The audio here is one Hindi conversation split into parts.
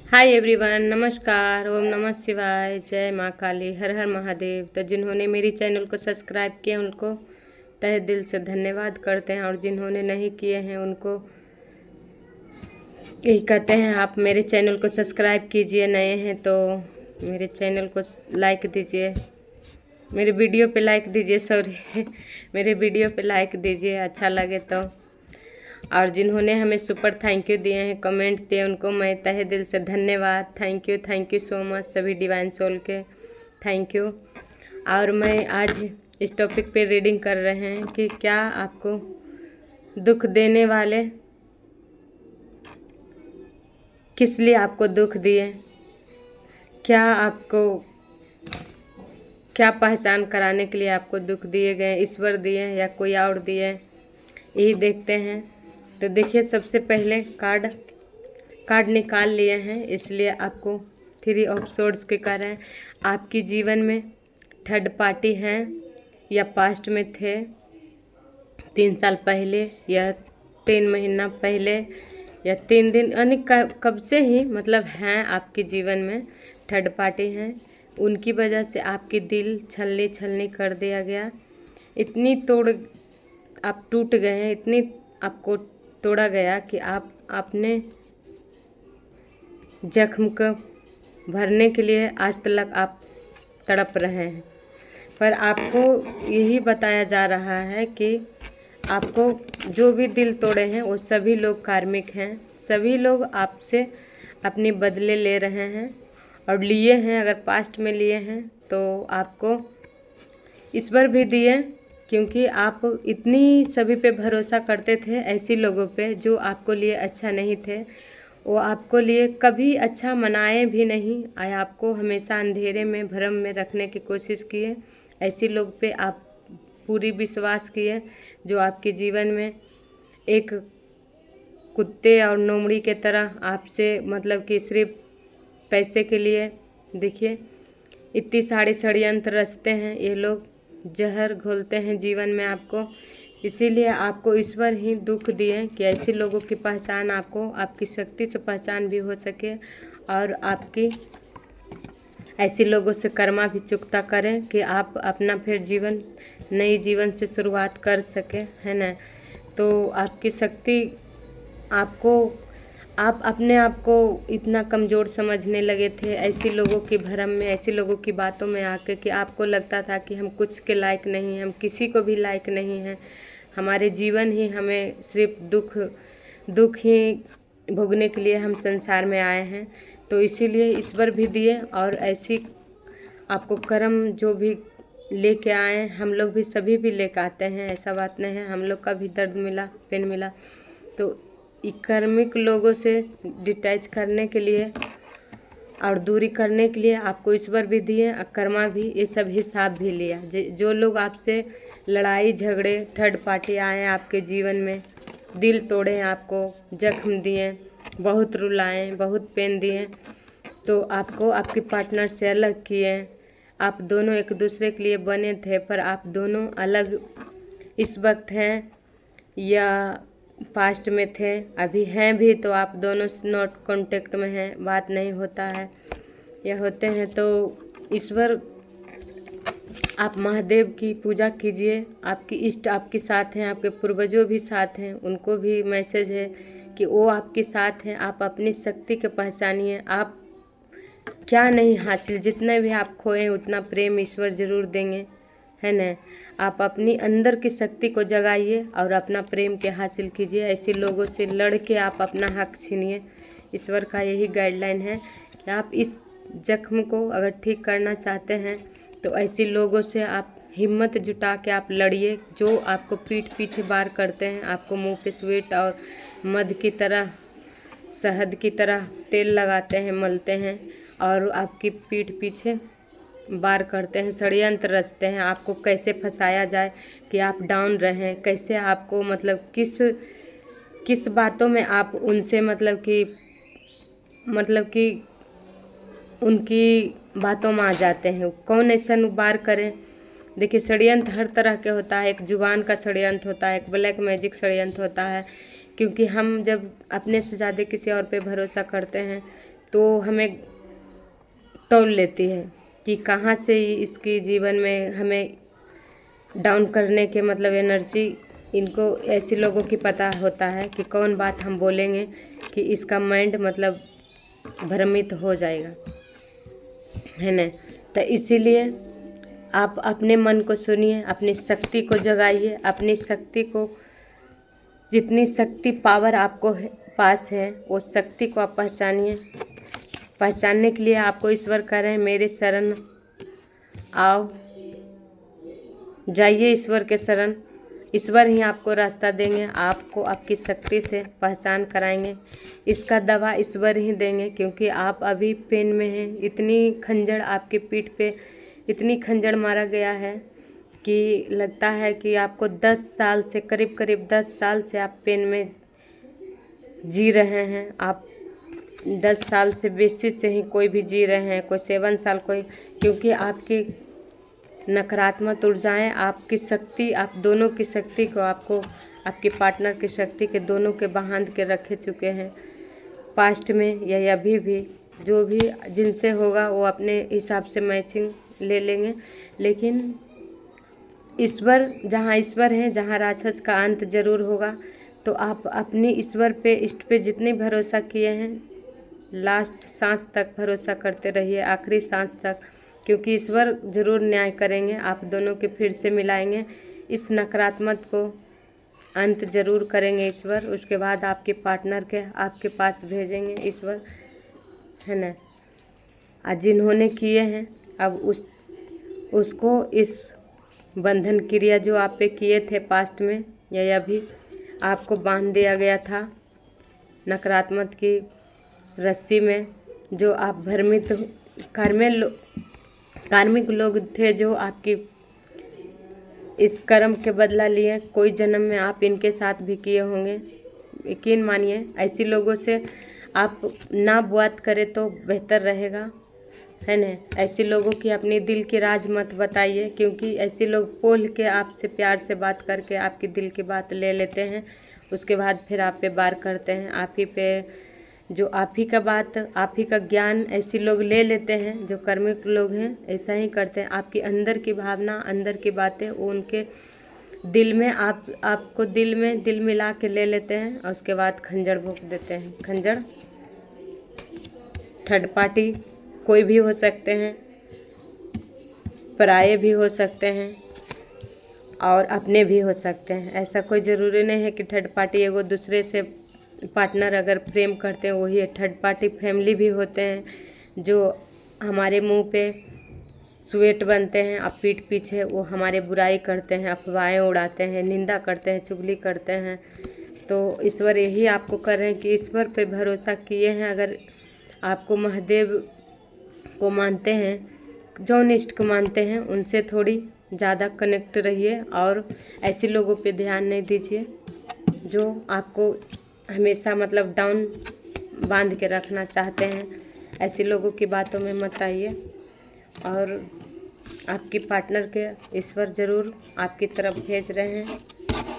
हाय एवरीवन, नमस्कार। ओम नमः शिवाय, जय माँ काली, हर हर महादेव। तो जिन्होंने मेरी चैनल को सब्सक्राइब किया उनको तहे दिल से धन्यवाद करते हैं, और जिन्होंने नहीं किए हैं उनको यही कहते हैं आप मेरे चैनल को सब्सक्राइब कीजिए। नए हैं तो मेरे चैनल को लाइक दीजिए, मेरे वीडियो पे लाइक दीजिए, सॉरी मेरे वीडियो पे लाइक दीजिए अच्छा लगे तो। और जिन्होंने हमें सुपर थैंक यू दिए हैं, कमेंट दिए, उनको मैं तहे दिल से धन्यवाद। थैंक यू सो मच सभी डिवाइन सोल के, थैंक यू। और मैं आज इस टॉपिक पे रीडिंग कर रहे हैं कि क्या आपको दुख देने वाले किस लिए आपको दुख दिए, क्या पहचान कराने के लिए आपको दुख दिए गए, ईश्वर दिए या कोई और दिए, यही देखते हैं। तो देखिए, सबसे पहले कार्ड निकाल लिए हैं, इसलिए आपको 3 ऑफ सोर्ड्स के कारण आपकी जीवन में थर्ड पार्टी हैं या पास्ट में थे, 3 साल पहले या 3 महीना पहले या 3 दिन, यानी कब से ही मतलब हैं आपके जीवन में थर्ड पार्टी हैं। उनकी वजह से आपकी दिल छलनी छलनी कर दिया गया, इतनी तोड़ आप टूट गए हैं, इतनी आपको तोड़ा गया कि आप अपने जख्म को भरने के लिए आज तक आप तड़प रहे हैं। पर आपको यही बताया जा रहा है कि आपको जो भी दिल तोड़े हैं वो सभी लोग कार्मिक हैं, सभी लोग आपसे अपनी बदले ले रहे हैं और लिए हैं। अगर पास्ट में लिए हैं तो आपको ईश्वर भी दिए, क्योंकि आप इतनी सभी पे भरोसा करते थे, ऐसी लोगों पे जो आपको लिए अच्छा नहीं थे, वो आपको लिए कभी अच्छा मनाए भी नहीं, आपको हमेशा अंधेरे में भ्रम में रखने की कोशिश किए। ऐसी लोग पे आप पूरी विश्वास किए जो आपके जीवन में एक कुत्ते और लोमड़ी के तरह आपसे मतलब कि सिर्फ पैसे के लिए, देखिए इतनी सारी षड्यंत्र रचते हैं ये लोग, जहर घोलते हैं जीवन में आपको। इसीलिए आपको ईश्वर ही दुख दिए कि ऐसे लोगों की पहचान आपको आपकी शक्ति से पहचान भी हो सके, और आपकी ऐसे लोगों से कर्मा भी चुकता करें कि आप अपना फिर नई जीवन से शुरुआत कर सकें, है ना। तो आपकी शक्ति आपको आप अपने आप को इतना कमज़ोर समझने लगे थे ऐसे लोगों की भरम में, ऐसे लोगों की बातों में आके, कि आपको लगता था कि हम कुछ के लायक नहीं हैं, हम किसी को भी लायक नहीं हैं, हमारे जीवन ही हमें सिर्फ दुख ही भोगने के लिए हम संसार में आए हैं। तो इसीलिए ईश्वर भी दिए, और ऐसी आपको कर्म जो भी लेके आए, हम लोग भी सभी भी लेके आते हैं, ऐसा बात नहीं है, हम लोग का भी दर्द मिला, पेन मिला। तो कर्मिक लोगों से डिटैच करने के लिए और दूरी करने के लिए आपको ईश्वर भी दिए, कर्मा भी, ये सब हिसाब भी लिया। जो लोग आपसे लड़ाई झगड़े थर्ड पार्टी आए आपके जीवन में, दिल तोड़े, आपको जख्म दिए, बहुत रुलाएं, बहुत पेन दिए, तो आपको आपके पार्टनर से अलग किए। आप दोनों एक दूसरे के लिए बने थे, पर आप दोनों अलग इस वक्त हैं या पास्ट में थे, अभी हैं भी, तो आप दोनों नॉट कांटेक्ट में हैं, बात नहीं होता है या होते हैं। तो ईश्वर, आप महादेव की पूजा कीजिए, आपकी इष्ट आपके साथ हैं, आपके पूर्वजों भी साथ हैं, उनको भी मैसेज है कि वो आपके साथ हैं। आप अपनी शक्ति के पहचानिए, आप क्या नहीं हासिल, जितने भी आप खोए उतना प्रेम ईश्वर ज़रूर देंगे, है ना। आप अपनी अंदर की शक्ति को जगाइए और अपना प्रेम के हासिल कीजिए, ऐसे लोगों से लड़ के आप अपना हक छीनिए। ईश्वर का यही गाइडलाइन है कि आप इस जख्म को अगर ठीक करना चाहते हैं तो ऐसे लोगों से आप हिम्मत जुटा के आप लड़िए, जो आपको पीठ पीछे वार करते हैं, आपको मुंह पे स्वीट और मध की तरह, शहद की तरह तेल लगाते हैं, मलते हैं, और आपकी पीठ पीछे वार करते हैं, षड्यंत्र रचते हैं, आपको कैसे फंसाया जाए कि आप डाउन रहें, कैसे आपको मतलब किस बातों में आप उनसे मतलब कि उनकी बातों में आ जाते हैं। कौन ऐसा वार करे। देखिए, षड्यंत्र हर तरह के होता है, एक जुबान का षड्यंत्र होता है, एक ब्लैक मैजिक षड्यंत्र होता है, क्योंकि हम जब अपने से ज़्यादा किसी और पे भरोसा करते हैं तो हमें तौल लेती है कि कहाँ से इसकी जीवन में हमें डाउन करने के मतलब एनर्जी, इनको ऐसे लोगों की पता होता है कि कौन बात हम बोलेंगे कि इसका माइंड मतलब भ्रमित हो जाएगा, है ना। तो इसीलिए आप अपने मन को सुनिए, अपनी शक्ति को जगाइए, अपनी शक्ति को, जितनी शक्ति पावर आपको पास है वो शक्ति को आप पहचानिए। पहचानने के लिए आपको ईश्वर कह रहे हैं मेरे शरण आओ, जाइए ईश्वर के शरण। ईश्वर ही आपको रास्ता देंगे, आपको आपकी शक्ति से पहचान कराएंगे। इसका दवा ईश्वर ही देंगे, क्योंकि आप अभी पेन में हैं। इतनी खंजर आपकी पीठ पे, इतनी खंजर मारा गया है कि लगता है कि आपको 10 साल से करीब 10 साल से आप पेन में जी रहे हैं। आप 10 साल से बेसी से ही कोई भी जी रहे हैं, कोई 7 साल, कोई, क्योंकि आपकी नकारात्मक ऊर्जाएं, आपकी शक्ति, आप दोनों की शक्ति को, आपको आपके पार्टनर की शक्ति के दोनों के बांध के रखे चुके हैं पास्ट में या अभी भी। जो भी जिनसे होगा वो अपने हिसाब से मैचिंग ले लेंगे, लेकिन ईश्वर, जहाँ ईश्वर है, जहाँ राक्षस का अंत जरूर होगा। तो आप अपनी ईश्वर पे, इष्ट पे जितनी भरोसा किए हैं, लास्ट सांस तक भरोसा करते रहिए, आखिरी सांस तक, क्योंकि ईश्वर ज़रूर न्याय करेंगे, आप दोनों के फिर से मिलाएंगे। इस नकारात्मक को अंत जरूर करेंगे ईश्वर। उसके बाद आपके पार्टनर के आपके पास भेजेंगे ईश्वर, है ना। आज जिन्होंने किए हैं अब उसको इस बंधन क्रिया जो आप पे किए थे पास्ट में या अभी, आपको बांध दिया गया था नकारात्मक की रस्सी में, जो आप भ्रमित कार्मिक लोग थे जो आपकी इस कर्म के बदला लिए। कोई जन्म में आप इनके साथ भी किए होंगे। यकीन मानिए, ऐसी लोगों से आप ना बात करें तो बेहतर रहेगा, है ना। ऐसे लोगों की अपनी दिल की राज मत बताइए, क्योंकि ऐसे लोग बोल के आपसे प्यार से बात करके आपकी दिल की बात ले लेते हैं, उसके बाद फिर आप पे वार करते हैं। आप ही पे जो आप ही का बात, आप ही का ज्ञान ऐसे लोग ले लेते हैं। जो कर्मिक लोग हैं ऐसा ही करते हैं। आपकी अंदर की भावना, अंदर की बातें वो उनके दिल में, आपको दिल मिला के ले लेते हैं और उसके बाद खंजर भोंक देते हैं। खंजर थर्ड पार्टी कोई भी हो सकते हैं, पराये भी हो सकते हैं और अपने भी हो सकते हैं। ऐसा कोई ज़रूरी नहीं है कि थर्ड पार्टी एगो दूसरे से पार्टनर अगर प्रेम करते हैं वही है थर्ड पार्टी। फैमिली भी होते हैं जो हमारे मुंह पे स्वेट बनते हैं और पीठ पीछे वो हमारे बुराई करते हैं, अफवाहें उड़ाते हैं, निंदा करते हैं, चुगली करते हैं। तो ईश्वर यही आपको कर रहे हैं कि ईश्वर पे भरोसा किए हैं। अगर आपको महादेव को मानते हैं, जौन इष्ट को मानते हैं, उनसे थोड़ी ज़्यादा कनेक्ट रहिए और ऐसे लोगों पे ध्यान नहीं दीजिए जो आपको हमेशा मतलब डाउन बांध के रखना चाहते हैं। ऐसे लोगों की बातों में मत आइए। और आपकी पार्टनर के ईश्वर ज़रूर आपकी तरफ भेज रहे हैं।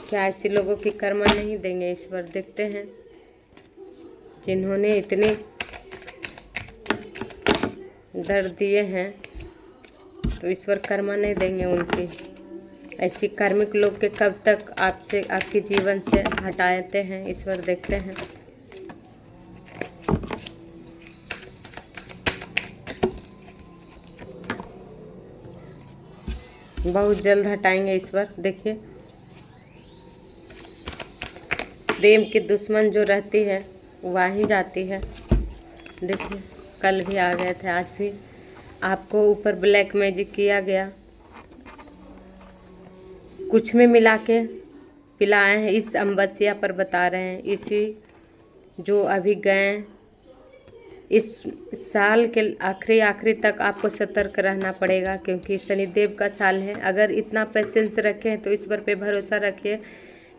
क्या ऐसे लोगों की कर्मा नहीं देंगे ईश्वर? देखते हैं। जिन्होंने इतने दर्द दिए हैं तो ईश्वर कर्मा नहीं देंगे उनकी। ऐसी कार्मिक लोग के कब तक आपसे, आपके जीवन से हटाते हैं ईश्वर? देखते हैं। बहुत जल्द हटाएंगे ईश्वर। देखिए, प्रेम की दुश्मन जो रहती है वहीं जाती है। देखिए, कल भी आ गए थे, आज भी आपको ऊपर ब्लैक मैजिक किया गया, कुछ में मिला के पिलाए हैं। इस अमावस्या पर बता रहे हैं, इसी जो अभी गए इस साल के आखिरी तक आपको सतर्क रहना पड़ेगा, क्योंकि शनिदेव का साल है। अगर इतना पेशेंस रखें तो ईश्वर पे भरोसा रखिए।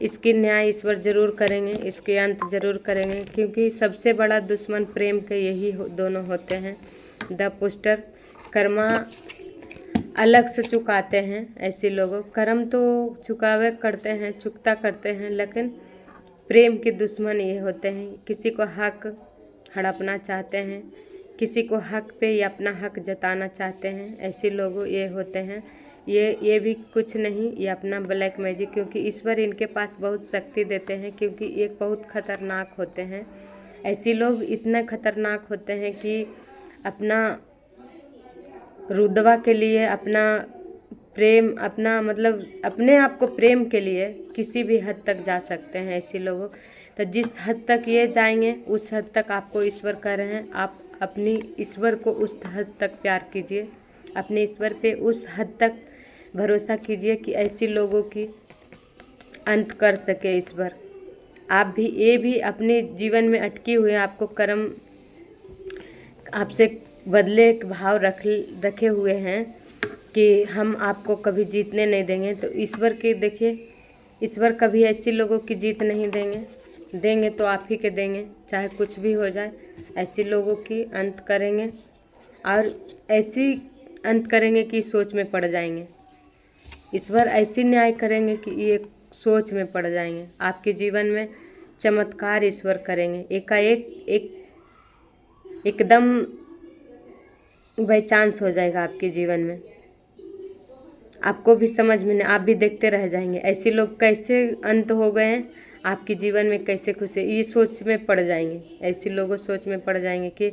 इसकी न्याय ईश्वर जरूर करेंगे, इसके अंत जरूर करेंगे, क्योंकि सबसे बड़ा दुश्मन प्रेम के यही दोनों होते हैं। द पुस्टर कर्मा अलग से चुकाते हैं ऐसे लोगों। कर्म तो चुकावे करते हैं, चुकता करते हैं, लेकिन प्रेम के दुश्मन ये होते हैं। किसी को हक हड़पना चाहते हैं, किसी को हक पे या अपना हक जताना चाहते हैं, ऐसे लोग ये होते हैं। ये भी कुछ नहीं, ये अपना ब्लैक मैजिक, क्योंकि ईश्वर इनके पास बहुत शक्ति देते हैं, क्योंकि ये बहुत खतरनाक होते हैं। ऐसे लोग इतने खतरनाक होते हैं कि अपना रुतबा के लिए, अपना प्रेम, अपना मतलब अपने आप को प्रेम के लिए किसी भी हद तक जा सकते हैं ऐसे लोगों। तो जिस हद तक ये जाएंगे उस हद तक आपको ईश्वर कह रहे हैं, आप अपनी ईश्वर को उस हद तक प्यार कीजिए, अपने ईश्वर पे उस हद तक भरोसा कीजिए कि ऐसे लोगों की अंत कर सके ईश्वर। आप भी ये भी अपने जीवन में अटकी हुए आपको कर्म आपसे बदले के भाव रखे हुए हैं कि हम आपको कभी जीतने नहीं देंगे। तो ईश्वर के देखिए, ईश्वर कभी ऐसे लोगों की जीत नहीं देंगे तो आप ही के देंगे, चाहे कुछ भी हो जाए। ऐसे लोगों की अंत करेंगे और ऐसी अंत करेंगे कि सोच में पड़ जाएंगे। ईश्वर ऐसी न्याय करेंगे कि ये सोच में पड़ जाएंगे। आपके जीवन में चमत्कार ईश्वर करेंगे, एकाएक एकदम बाई चांस हो जाएगा आपके जीवन में। आपको भी समझ में नहीं, आप भी देखते रह जाएंगे ऐसे लोग कैसे अंत हो गए हैं, आपके जीवन में कैसे खुश है, ये सोच में पड़ जाएंगे। ऐसे लोगों सोच में पड़ जाएंगे कि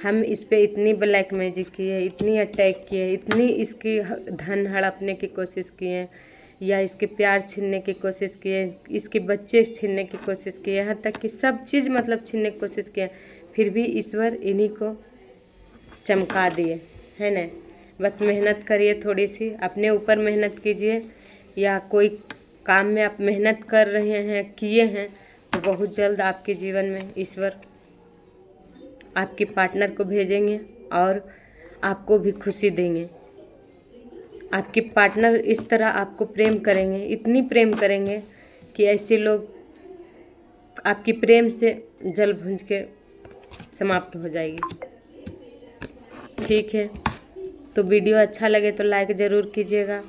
हम इस पे इतनी ब्लैक मैजिक किए, इतनी अटैक किए, इतनी इसकी धन हड़पने की कोशिश किए, या इसके प्यार छीनने की कोशिश किए, इसके बच्चे छीनने की कोशिश किए, यहाँ तक कि सब चीज़ मतलब छीनने की कोशिश किए, फिर भी ईश्वर इन्हीं को चमका दिए, है ना। बस मेहनत करिए, थोड़ी सी अपने ऊपर मेहनत कीजिए, या कोई काम में आप मेहनत कर रहे हैं, किए हैं, तो बहुत जल्द आपके जीवन में ईश्वर आपके पार्टनर को भेजेंगे और आपको भी खुशी देंगे। आपके पार्टनर इस तरह आपको प्रेम करेंगे, इतनी प्रेम करेंगे कि ऐसे लोग आपकी प्रेम से जल भुंज के समाप्त हो जाएगी। ठीक है, तो वीडियो अच्छा लगे तो लाइक ज़रूर कीजिएगा।